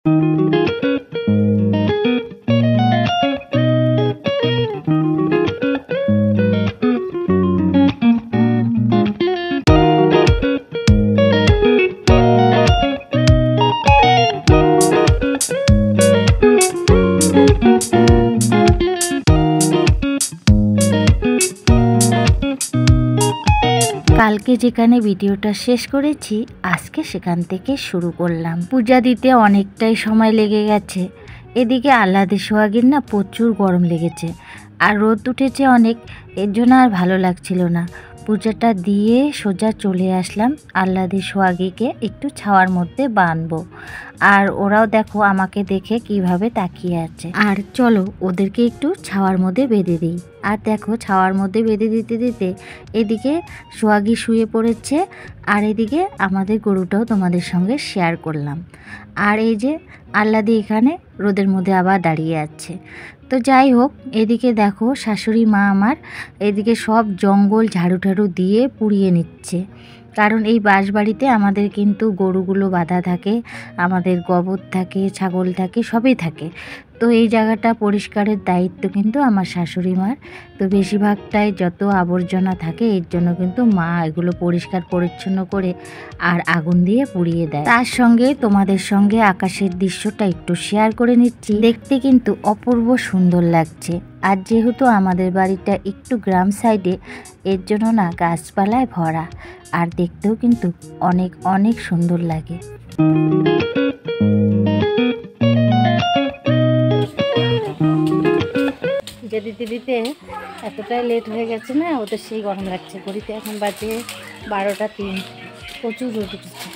কালকে যেখানে ভিডিওটা শেষ করেছি আজকে সেখান থেকে শুরু করলাম। পূজা দিতে অনেকটাই সময় লেগে গেছে। এদিকে আহ্লাদে সোহাগীর না প্রচুর গরম লেগেছে আর রোদ উঠেছে অনেক, এর জন্য আর ভালো লাগছিল না। পূজাটা দিয়ে সোজা চলে আসলাম আহ্লাদে সোহাগীকে একটু ছাওয়ার মধ্যে বাঁধবো। আর ওরাও দেখো আমাকে দেখে কিভাবে তাকিয়ে আছে। আর চলো ওদেরকে একটু ছাওয়ার মধ্যে বেঁধে দিই। আর দেখো ছাওয়ার মধ্যে বেঁধে দিতে দিতে এদিকে সোহাগী শুয়ে পড়েছে আর এদিকে আমাদের গরুটাও তোমাদের সঙ্গে শেয়ার করলাম। আর এই যে আহ্লাদি এখানে রোদের মধ্যে আবার দাঁড়িয়ে আছে। তো যাই হোক, এদিকে দেখো শাশুড়ি মা আমার এদিকে সব জঙ্গল ঝাড়ু ঠাড়ু দিয়ে পুড়িয়ে নিচ্ছে। কারণ এই বাঁশবাড়িতে আমাদের কিন্তু গরুগুলো বাঁধা থাকে, আমাদের গোবর থাকে, ছাগল থাকে, সবই থাকে। তো এই জায়গাটা পরিষ্কারের দায়িত্ব কিন্তু আমার শাশুড়ি মার। তো বেশিরভাগটাই যত আবর্জনা থাকে এর জন্য কিন্তু মা এগুলো পরিষ্কার পরিচ্ছন্ন করে আর আগুন দিয়ে পুড়িয়ে দেয়। তার সঙ্গে তোমাদের সঙ্গে আকাশের দৃশ্যটা একটু শেয়ার করে নিচ্ছি। দেখতে কিন্তু অপূর্ব সুন্দর লাগছে। আর যেহেতু আমাদের বাড়িটা একটু গ্রাম সাইডে, এর জন্য না গাছপালায় ভরা আর দেখতেও কিন্তু অনেক অনেক সুন্দর লাগে। পূজা দিতে দিতে এতটাই লেট হয়ে গেছে না, ওদের সেই গরম লাগছে। ঘড়িতে এখন বাজে 12টা 3, প্রচুর রোদ উঠেছে।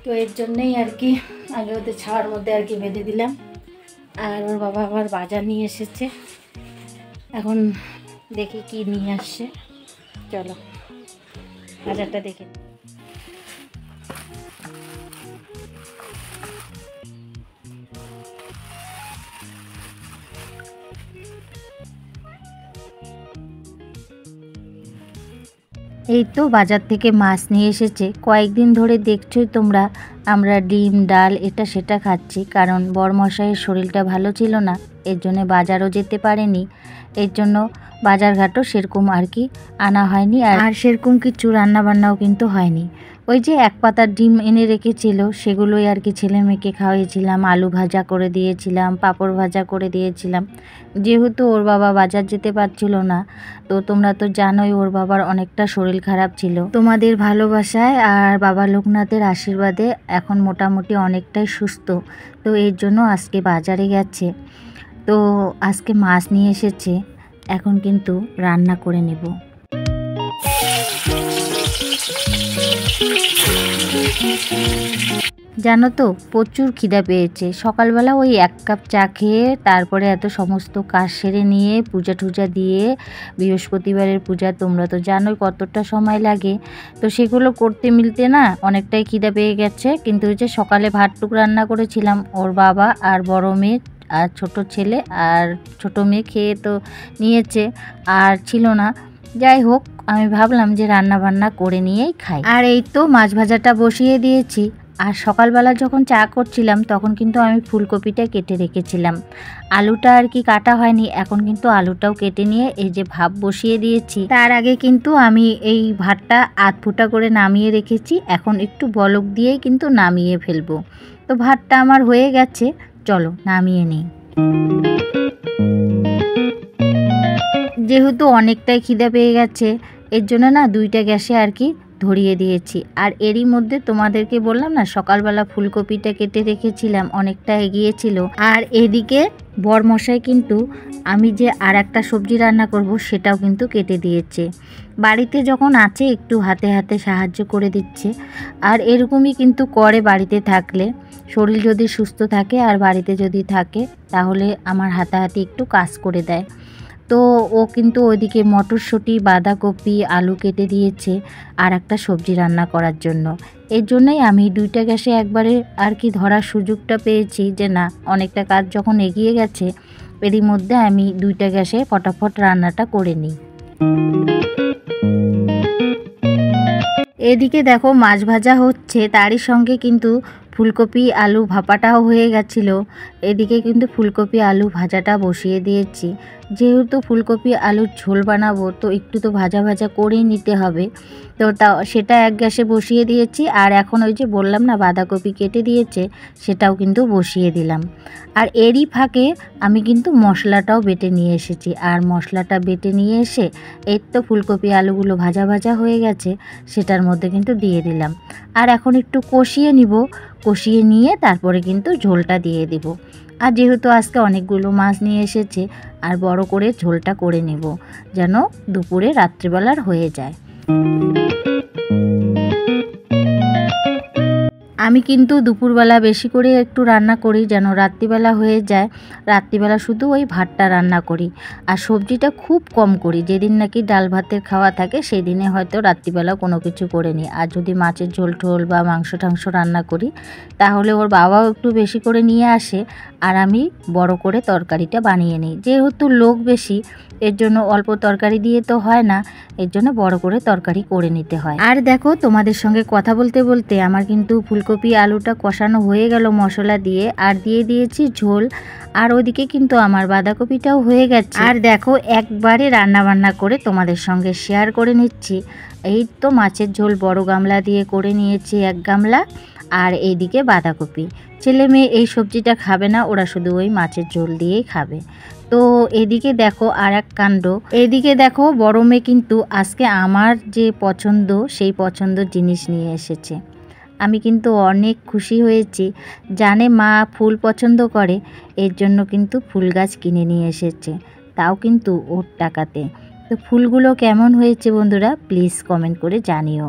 তো এর জন্যেই আর কি আগে ওদের ছাওয়ার মধ্যে আর কি বেঁধে দিলাম। আর ওর বাবা আবার বাজার নিয়ে এসেছে, এখন দেখি কি নিয়ে আসছে। চলো বাজারটা দেখে। এই তো বাজার থেকে মাছ নিয়ে এসেছে। কয়েকদিন ধরে দেখছোই তোমরা আমরা ডিম ডাল এটা সেটা খাচ্ছি, কারণ বরমশাইয়ের শরীরটা ভালো ছিল না, এর জন্য বাজারও যেতে পারেনি। এর জন্য বাজারঘাটও সেরকম আর কি আনা হয়নি, আর সেরকম কিছু রান্নাবান্নাও কিন্তু হয়নি। ওই যে এক পাতার ডিম এনে রেখেছিল সেগুলোই আর কি ছেলে মেয়েকে খাওয়াইছিলাম, আলু ভাজা করে দিয়েছিলাম, পাঁপড় ভাজা করে দিয়েছিলাম। যেহেতু ওর বাবা বাজার যেতে পারছিল না, তো তোমরা তো জানোই ওর বাবার অনেকটা শরীর খারাপ ছিল। তোমাদের ভালোবাসায় আর বাবা লোকনাথের আশীর্বাদে এখন মোটামুটি অনেকটাই সুস্থ। তো এর জন্য আজকে বাজারে গেছে, তো আজকে মাছ নিয়ে এসেছে। এখন কিন্তু রান্না করে নেব। জানো তো প্রচুর খিদা পেয়েছে। সকালবেলা ওই 1 কাপ চা খেয়ে তারপরে এত সমস্ত কাজ সেরে নিয়ে পূজা টুজা দিয়ে, বৃহস্পতিবারের পূজা তোমরা তো জানোই কতটা সময় লাগে, তো সেগুলো করতে মিলতে না অনেকটাই খিদা পেয়ে গেছে। কিন্তু ওই যে সকালে ভাতটুক রান্না করেছিলাম, ওর বাবা আর বড় মেয়ে আর ছোট ছেলে আর ছোট মেয়ে খেয়ে তো নিয়েছে, আর ছিল না। যাই হোক, আমি ভাবলাম যে রান্না বান্না করে নিয়েই খাই। আর এই তো মাছ ভাজাটা বসিয়ে দিয়েছি। আর সকালবেলা যখন চা করছিলাম তখন কিন্তু আমি ফুলকপিটা কেটে রেখেছিলাম, আলুটা আর কি কাটা হয়নি। এখন কিন্তু আলুটাও কেটে নিয়ে এই যে ভাত বসিয়ে দিয়েছি। তার আগে কিন্তু আমি এই ভাতটা আধ ফুটা করে নামিয়ে রেখেছি, এখন একটু বলক দিয়েই কিন্তু নামিয়ে ফেলবো। তো ভাতটা আমার হয়ে গেছে, চলো নামিয়ে নিই। যেহেতু অনেকটাই খিদে পেয়ে গেছে এর জন্য না 2টা গ্যাসে আর কি ধরিয়ে দিয়েছি। আর এরই মধ্যে তোমাদেরকে বললাম না সকালবেলা ফুলকপিটা কেটে রেখেছিলাম, অনেকটা এগিয়েছিল। আর এদিকে বরমশাই কিন্তু আমি যে আর একটা সবজি রান্না করব সেটাও কিন্তু কেটে দিয়েছে। বাড়িতে যখন আছে একটু হাতে হাতে সাহায্য করে দিচ্ছে। আর এরকমই কিন্তু করে বাড়িতে থাকলে, শরীর যদি সুস্থ থাকে আর বাড়িতে যদি থাকে তাহলে আমার হাতাহাতি একটু কাজ করে দেয়। তো ও কিন্তু ওইদিকে মটরশুঁটি, বাঁধাকপি, আলু কেটে দিয়েছে আর একটা সবজি রান্না করার জন্য। এর জন্যই আমি 2টা গ্যাসে একবারে আর কি ধরার সুযোগটা পেয়েছি যে না অনেকটা কাজ যখন এগিয়ে গেছে এরই মধ্যে আমি 2টা গ্যাসে ফটাফট রান্নাটা করে নিই। এদিকে দেখো মাছ ভাজা হচ্ছে, তারই সঙ্গে কিন্তু ফুলকপি আলু ভাপাটাও হয়ে গেছিলো। এদিকে কিন্তু ফুলকপি আলু ভাজাটা বসিয়ে দিয়েছি। যেহেতু ফুলকপি আলুর ঝোল বানাবো তো একটু তো ভাজা ভাজা করেই নিতে হবে। তো সেটা এক গ্যাসে বসিয়ে দিয়েছি। আর এখন ওই যে বললাম না বাঁধাকপি কেটে দিয়েছে, সেটাও কিন্তু বসিয়ে দিলাম। আর এরই ফাঁকে আমি কিন্তু মশলাটাও বেটে নিয়ে এসেছি। আর মশলাটা বেটে নিয়ে এসে এই তো ফুলকপি আলুগুলো ভাজা ভাজা হয়ে গেছে, সেটার মধ্যে কিন্তু দিয়ে দিলাম। আর এখন একটু কষিয়ে নিব, কষিয়ে নিয়ে তারপরে কিন্তু ঝোলটা দিয়ে দিব। আর যেহেতু আজকে অনেকগুলো মাছ নিয়ে এসেছে, আর বড় করে ঝোলটা করে নেব যেন দুপুরে রাত্রিবেলার হয়ে যায়। আমি কিন্তু দুপুরবেলা বেশি করে একটু রান্না করি যেন রাত্রিবেলা হয়ে যায়। রাত্রিবেলা শুধু ওই ভাতটা রান্না করি, আর সবজিটা খুব কম করি। যেদিন নাকি ডাল ভাতের খাওয়া থাকে সেই দিনে হয়তো রাত্রিবেলা কোনো কিছু করে নিই। আর যদি মাছের ঝোল টোল বা মাংস টাংস রান্না করি তাহলে ওর বাবাও একটু বেশি করে নিয়ে আসে, আর আমি বড় করে তরকারিটা বানিয়ে নিই। যেহেতু লোক বেশি, এর জন্য অল্প তরকারি দিয়ে তো হয় না, এর জন্য বড় করে তরকারি করে নিতে হয়। আর দেখো, তোমাদের সঙ্গে কথা বলতে বলতে আমার কিন্তু ফুলকপি আলুটা কষানো হয়ে গেল মশলা দিয়ে, আর দিয়ে দিয়েছি ঝোল। আর ওদিকে কিন্তু আমার বাঁধাকপিটাও হয়ে গেছে। আর দেখো, একবারে রান্না বান্না করে তোমাদের সঙ্গে শেয়ার করে নিচ্ছি। এই তো মাছের ঝোল বড় গামলা দিয়ে করে নিয়েছি 1 গামলা। আর এইদিকে বাঁধাকপি, ছেলে মেয়ে এই সবজিটা খাবে না, ওরা শুধু ওই মাছের ঝোল দিয়েই খাবে। তো এদিকে দেখো আর এক কাণ্ড, এদিকে দেখো বড় মেয়ে কিন্তু আজকে আমার যে পছন্দ সেই পছন্দের জিনিস নিয়ে এসেছে। আমি কিন্তু অনেক খুশি হয়েছি, জানে মা ফুল পছন্দ করে, এর জন্য কিন্তু ফুল গাছ কিনে নিয়ে এসেছে, তাও কিন্তু ওর টাকাতে। তো ফুলগুলো কেমন হয়েছে বন্ধুরা প্লিজ কমেন্ট করে জানিও।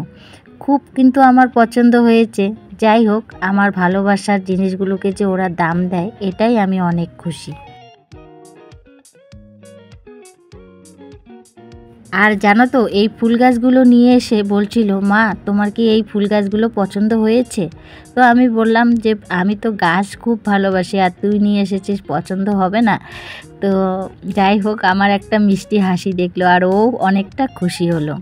খুব কিন্তু আমার পছন্দ হয়েছে। যাই হোক, আমার ভালোবাসার জিনিসগুলোকে যে ওরা দাম দেয় এটাই আমি অনেক খুশি। আর জানো তো, এই ফুল গাছগুলো নিয়ে এসে বলছিল, মা তোমার কি এই ফুল গাছগুলো পছন্দ হয়েছে? তো আমি বললাম যে আমি তো গাছ খুব ভালোবাসি, আর তুই নিয়ে এসেছিস, পছন্দ হবে না? তো যাই হোক, আমার একটা মিষ্টি হাসি দেখলো আর ও অনেকটা খুশি হলো।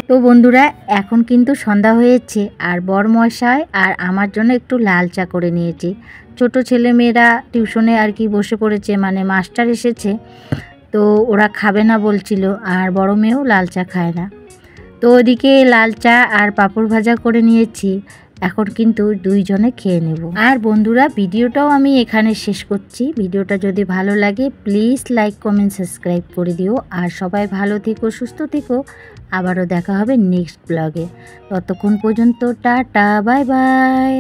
তো বন্ধুরা, এখন কিন্তু সন্ধ্যা হয়েছে, আর বরমশাই আর আমার জন্য একটু লাল চা করে নিয়েছি। ছোট ছেলে মেয়েরা টিউশনে আর কি বসে পড়েছে, মানে মাস্টার এসেছে, তো ওরা খাবে না বলছিল, আর বড় মেয়েও লাল চা খায় না। তো ওদিকে লাল চা আর পাঁপড় ভাজা করে নিয়েছি, এখন কিন্তু দুইজনে খেয়ে নেব। আর বন্ধুরা, ভিডিওটাও আমি এখানে শেষ করছি। ভিডিওটা যদি ভালো লাগে প্লিজ লাইক কমেন্ট সাবস্ক্রাইব করে দিও। আর সবাই ভালো থেকো, সুস্থ থেকো। আবারও দেখা হবে নেক্সট ব্লগে। ততক্ষণ পর্যন্ত টাটা, বাই বাই।